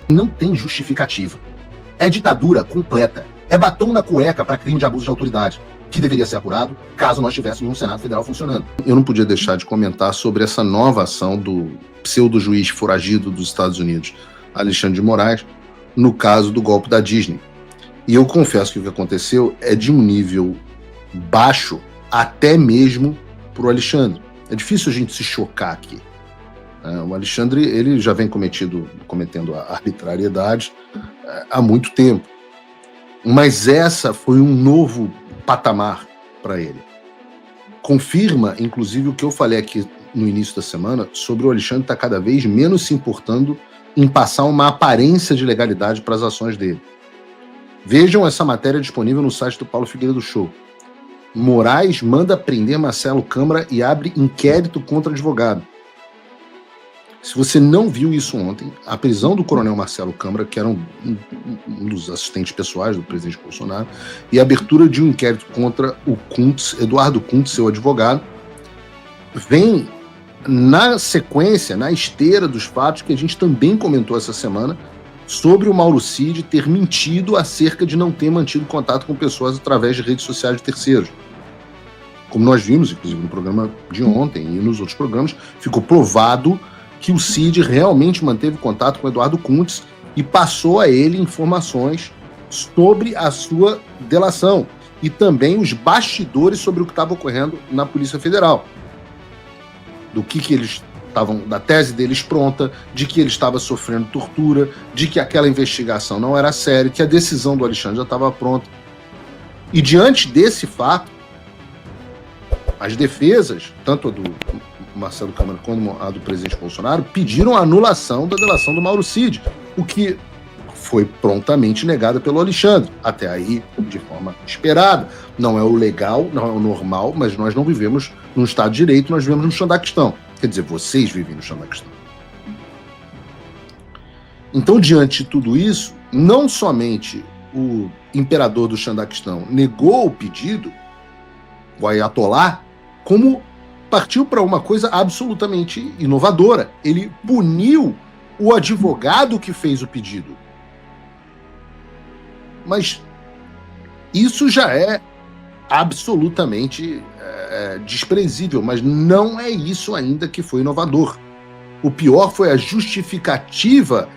Não tem justificativa. É ditadura completa. É batom na cueca para crime de abuso de autoridade, que deveria ser apurado caso nós tivéssemos um Senado Federal funcionando. Eu não podia deixar de comentar sobre essa nova ação do pseudo-juiz foragido dos Estados Unidos, Alexandre de Moraes, no caso do golpe da Disney. E eu confesso que o que aconteceu é de um nível baixo até mesmo para o Alexandre. É difícil a gente se chocar aqui. O Alexandre, ele já vem cometendo a arbitrariedade há muito tempo. Mas essa foi um novo patamar para ele. Confirma, inclusive, o que eu falei aqui no início da semana sobre o Alexandre estar cada vez menos se importando em passar uma aparência de legalidade para as ações dele. Vejam essa matéria disponível no site do Paulo Figueiredo Show. Moraes manda prender Marcelo Câmara e abre inquérito contra advogado. Se você não viu isso ontem, a prisão do coronel Marcelo Câmara, que era um dos assistentes pessoais do presidente Bolsonaro, e a abertura de um inquérito contra o Kuntz, Eduardo Kuntz, seu advogado, vem na sequência, na esteira dos fatos que a gente também comentou essa semana sobre o Mauro Cid ter mentido acerca de não ter mantido contato com pessoas através de redes sociais de terceiros. Como nós vimos, inclusive no programa de ontem e nos outros programas, ficou provado que o Cid realmente manteve contato com Eduardo Kuntz e passou a ele informações sobre a sua delação e também os bastidores sobre o que estava ocorrendo na Polícia Federal. Do que eles estavam, da tese deles pronta, de que ele estava sofrendo tortura, de que aquela investigação não era séria, que a decisão do Alexandre já estava pronta. E diante desse fato, as defesas, tanto a do Marcelo Câmara como a do presidente Bolsonaro, pediram a anulação da delação do Mauro Cid, o que foi prontamente negada pelo Alexandre, até aí de forma esperada. Não é o legal, não é o normal, mas nós não vivemos num Estado de Direito, nós vivemos no Xandaquistão. Quer dizer, vocês vivem no Xandaquistão. Então, diante de tudo isso, não somente o imperador do Xandaquistão negou o pedido, o Ayatollah, como partiu para uma coisa absolutamente inovadora. Ele puniu o advogado que fez o pedido. Mas isso já é absolutamente desprezível, mas não é isso ainda que foi inovador. O pior foi a justificativa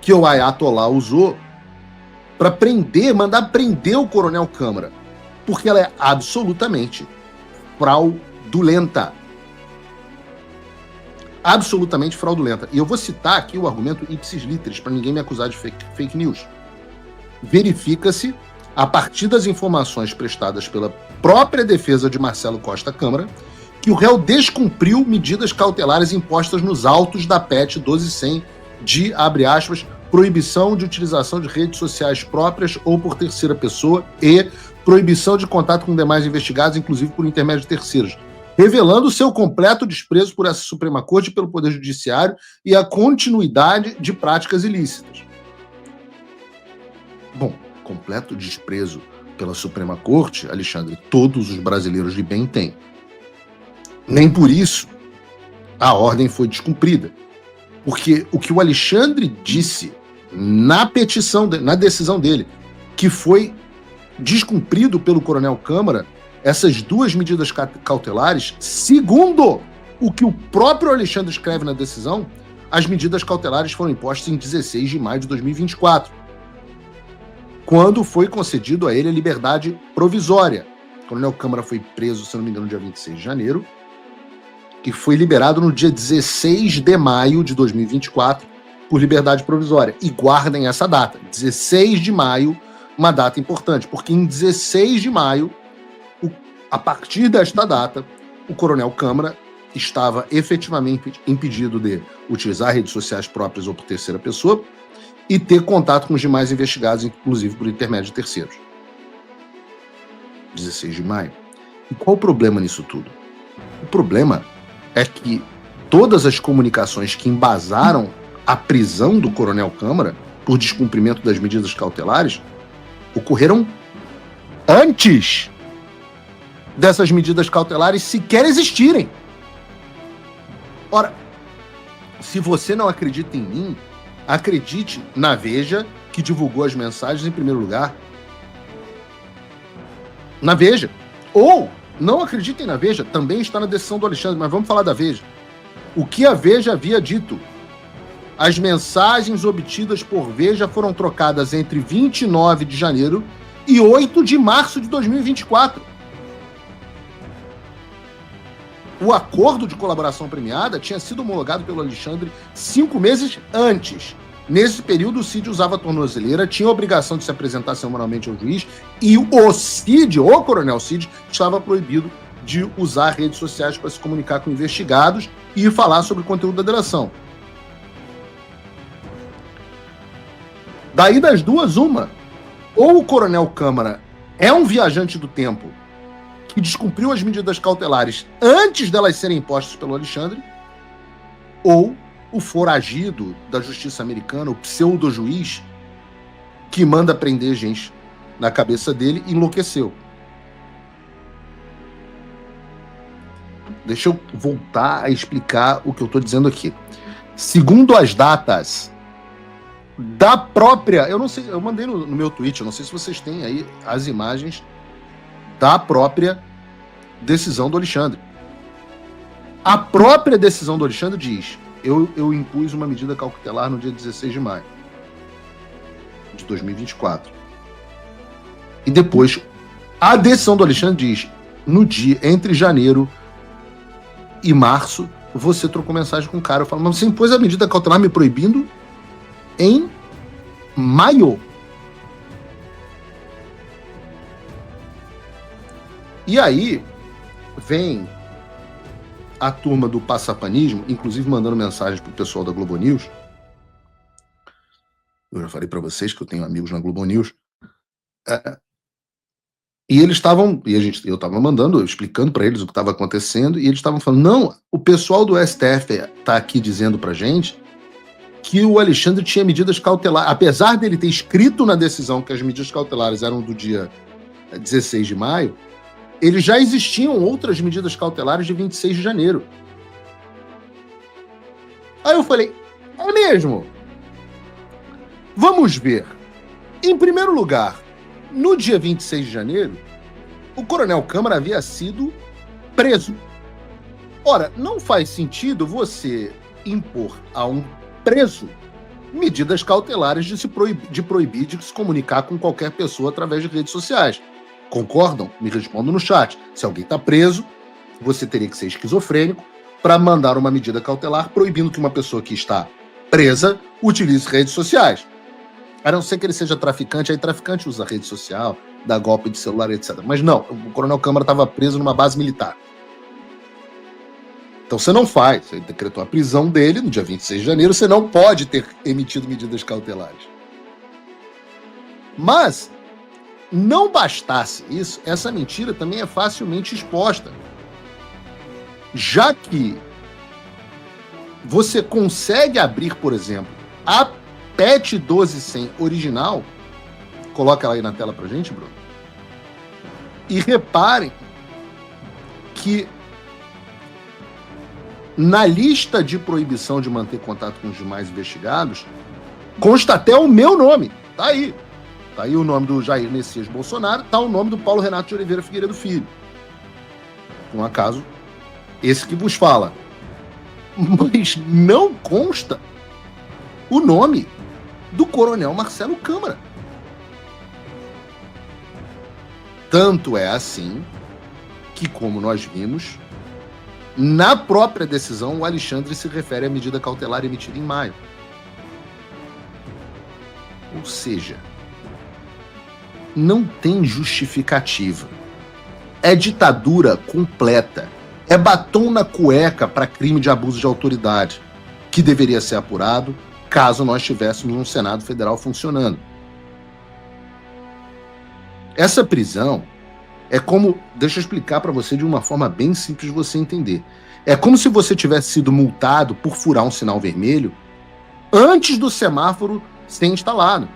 que o Ayatollah usou para mandar prender o coronel Câmara, porque ela é absolutamente fraudulenta. Absolutamente fraudulenta. E eu vou citar aqui o argumento ipsis literis, para ninguém me acusar de fake news. Verifica-se, a partir das informações prestadas pela própria defesa de Marcelo Costa Câmara, que o réu descumpriu medidas cautelares impostas nos autos da PEC 1200 de, abre aspas, proibição de utilização de redes sociais próprias ou por terceira pessoa e proibição de contato com demais investigados, inclusive por intermédio de terceiros, revelando seu completo desprezo por essa Suprema Corte e pelo Poder Judiciário e a continuidade de práticas ilícitas. Bom, completo desprezo pela Suprema Corte, Alexandre, todos os brasileiros de bem têm. Nem por isso a ordem foi descumprida. Porque o que o Alexandre disse na petição, na decisão dele, que foi descumprido pelo coronel Câmara, essas duas medidas cautelares, segundo o que o próprio Alexandre escreve na decisão, as medidas cautelares foram impostas em 16 de maio de 2024, quando foi concedido a ele a liberdade provisória. O coronel Câmara foi preso, se não me engano, no dia 26 de janeiro, e foi liberado no dia 16 de maio de 2024 por liberdade provisória. E guardem essa data, 16 de maio, uma data importante, porque em 16 de maio, a partir desta data, o coronel Câmara estava efetivamente impedido de utilizar redes sociais próprias ou por terceira pessoa e ter contato com os demais investigados, inclusive por intermédio de terceiros. 16 de maio. E qual o problema nisso tudo? O problema é que todas as comunicações que embasaram a prisão do coronel Câmara por descumprimento das medidas cautelares ocorreram antes dessas medidas cautelares sequer existirem. Ora, se você não acredita em mim, Acredite na Veja, que divulgou as mensagens em primeiro lugar. Na Veja. Ou não acreditem na Veja, também está na decisão do Alexandre, mas vamos falar da Veja. O que a Veja havia dito? As mensagens obtidas por Veja foram trocadas entre 29 de janeiro e 8 de março de 2024. O acordo de colaboração premiada tinha sido homologado pelo Alexandre 5 meses antes. Nesse período, o Cid usava a tornozeleira, tinha a obrigação de se apresentar semanalmente ao juiz, e o Cid, o coronel Cid, estava proibido de usar redes sociais para se comunicar com investigados e falar sobre o conteúdo da delação. Daí das duas, uma. Ou o coronel Câmara é um viajante do tempo que descumpriu as medidas cautelares antes delas serem impostas pelo Alexandre, ou o foragido da justiça americana, o pseudo-juiz, que manda prender gente na cabeça dele, enlouqueceu. Deixa eu voltar a explicar o que eu estou dizendo aqui. Segundo as datas da própria... Eu não sei, eu mandei no meu tweet, eu não sei se vocês têm aí as imagens da própria decisão do Alexandre. A própria decisão do Alexandre diz: eu impus uma medida cautelar no dia 16 de maio de 2024. E depois, a decisão do Alexandre diz: no dia entre janeiro e março, você trocou mensagem com o cara. Eu falo: mas você impôs a medida cautelar me proibindo em maio. E aí vem a turma do passapanismo, inclusive mandando mensagens pro pessoal da Globo News. Eu já falei para vocês que eu tenho amigos na Globo News. E eles estavam, eu estava mandando, explicando para eles o que estava acontecendo, e eles estavam falando: não, o pessoal do STF está aqui dizendo para gente que o Alexandre tinha medidas cautelares, apesar dele ter escrito na decisão que as medidas cautelares eram do dia 16 de maio, eles já existiam outras medidas cautelares de 26 de janeiro. Aí eu falei: é mesmo? Vamos ver. Em primeiro lugar, no dia 26 de janeiro, o coronel Câmara havia sido preso. Ora, não faz sentido você impor a um preso medidas cautelares de proibir de se comunicar com qualquer pessoa através de redes sociais. Concordam? Me respondam no chat. Se alguém está preso, você teria que ser esquizofrênico para mandar uma medida cautelar proibindo que uma pessoa que está presa utilize redes sociais. A não ser que ele seja traficante, aí traficante usa rede social, dá golpe de celular, etc. Mas não, o coronel Câmara estava preso numa base militar. Então você não faz, você decretou a prisão dele no dia 26 de janeiro, você não pode ter emitido medidas cautelares. Mas, não bastasse isso, essa mentira também é facilmente exposta. Já que você consegue abrir, por exemplo, a PET 1200 original, coloca ela aí na tela pra gente, Bruno, e reparem que na lista de proibição de manter contato com os demais investigados, consta até o meu nome, tá aí. Tá aí o nome do Jair Messias Bolsonaro, tá o nome do Paulo Renato de Oliveira Figueiredo Filho. Um acaso, esse que vos fala. Mas não consta o nome do coronel Marcelo Câmara. Tanto é assim que, como nós vimos, na própria decisão, o Alexandre se refere à medida cautelar emitida em maio. Ou seja, não tem justificativa. É ditadura completa. É batom na cueca para crime de abuso de autoridade, que deveria ser apurado caso nós tivéssemos um Senado Federal funcionando. Essa prisão é como... Deixa eu explicar para você de uma forma bem simples de você entender. É como se você tivesse sido multado por furar um sinal vermelho antes do semáforo ser instalado.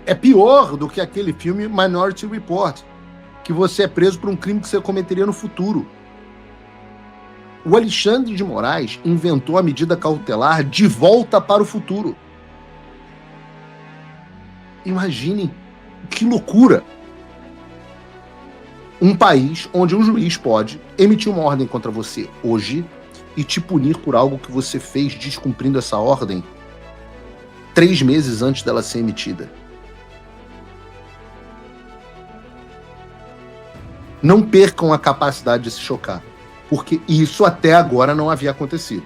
É pior do que aquele filme Minority Report, que você é preso por um crime que você cometeria no futuro. O Alexandre de Moraes inventou a medida cautelar de volta para o futuro. Imaginem que loucura. Um país onde um juiz pode emitir uma ordem contra você hoje e te punir por algo que você fez descumprindo essa ordem 3 meses antes dela ser emitida. Não percam a capacidade de se chocar, porque isso até agora não havia acontecido.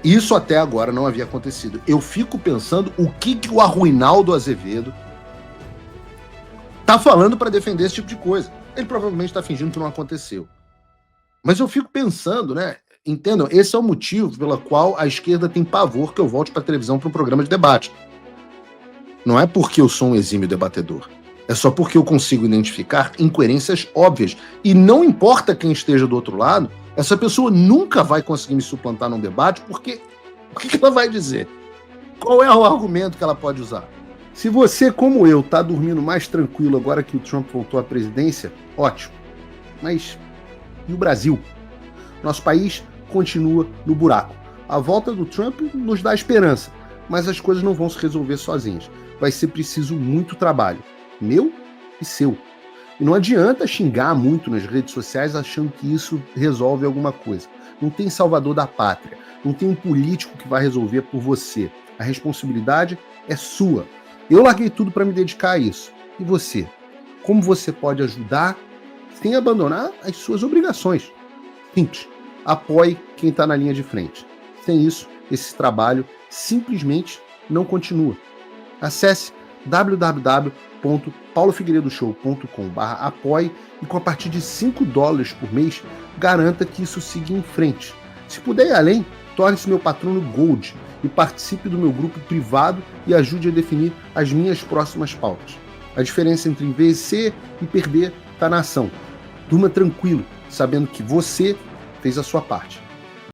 Isso até agora não havia acontecido. Eu fico pensando o que o Arruinaldo Azevedo tá falando para defender esse tipo de coisa. Ele provavelmente está fingindo que não aconteceu. Mas eu fico pensando, né? Entendam, esse é o motivo pelo qual a esquerda tem pavor que eu volte para a televisão para um programa de debate. Não é porque eu sou um exímio debatedor. É só porque eu consigo identificar incoerências óbvias. E não importa quem esteja do outro lado, essa pessoa nunca vai conseguir me suplantar num debate, porque o que ela vai dizer? Qual é o argumento que ela pode usar? Se você, como eu, está dormindo mais tranquilo agora que o Trump voltou à presidência, ótimo. Mas e o Brasil? Nosso país continua no buraco. A volta do Trump nos dá esperança, mas as coisas não vão se resolver sozinhas. Vai ser preciso muito trabalho, meu e seu. E não adianta xingar muito nas redes sociais achando que isso resolve alguma coisa. Não tem salvador da pátria. Não tem um político que vai resolver por você. A responsabilidade é sua. Eu larguei tudo para me dedicar a isso. E você? Como você pode ajudar sem abandonar as suas obrigações? Simples. Apoie quem está na linha de frente. Sem isso, esse trabalho simplesmente não continua. Acesse www.paulofigueiredoshow.com/apoie e com a partir de $5 por mês, garanta que isso siga em frente. Se puder ir além, torne-se meu patrono Gold e participe do meu grupo privado e ajude a definir as minhas próximas pautas. A diferença entre vencer e perder está na ação. Durma tranquilo, sabendo que você fez a sua parte.